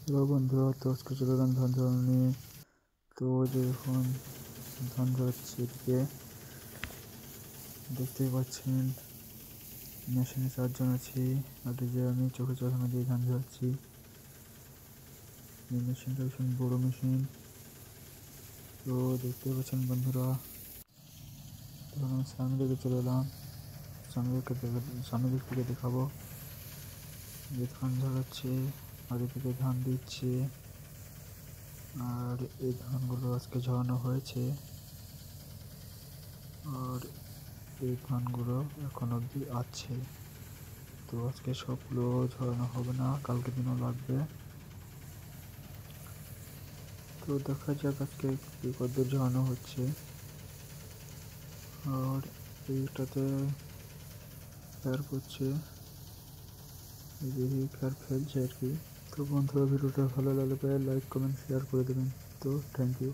Hello বন্ধুরা, তো আজকে চলে এলাম ধান ঝাড়ানো নিয়ে। তো যে এখন ধান ঝাড়াচ্ছি, এদিকে দেখতেই পাচ্ছেন মেশিনে 4 জন আছি। আর এই যে আমি চোখে চশমা দিয়ে ধান ঝাড়াচ্ছি। এই মেশিনটা ভীষণ বড় মেশিন। তো দেখতেই পাচ্ছেন বন্ধুরা, তখন আমি সামনে দিকে চলে এলাম। সামনে দিক থেকে দেখাবো যে ধান ঝাড়াচ্ছে আর এদিকে ধান দিচ্ছে। আর এই ধানগুলো আজকে ঝরানো হয়েছে। আর এই ধানগুলো এখন অবধি আছে। তো আজকে সবগুলো ঝরানো হবে না, কালকে দিনও লাগবে। তো দেখা যাক আজকে কি কতদূর ঝরানো হচ্ছে। আর এইটাতে খেয়ার করছে, এদিকে খেয়ার ফেলছে আর কি। তো বন্ধুরা, ভিডিওটা ভালো লাগলে লাইক কমেন্ট শেয়ার করে দেবেন। তো থ্যাংক ইউ।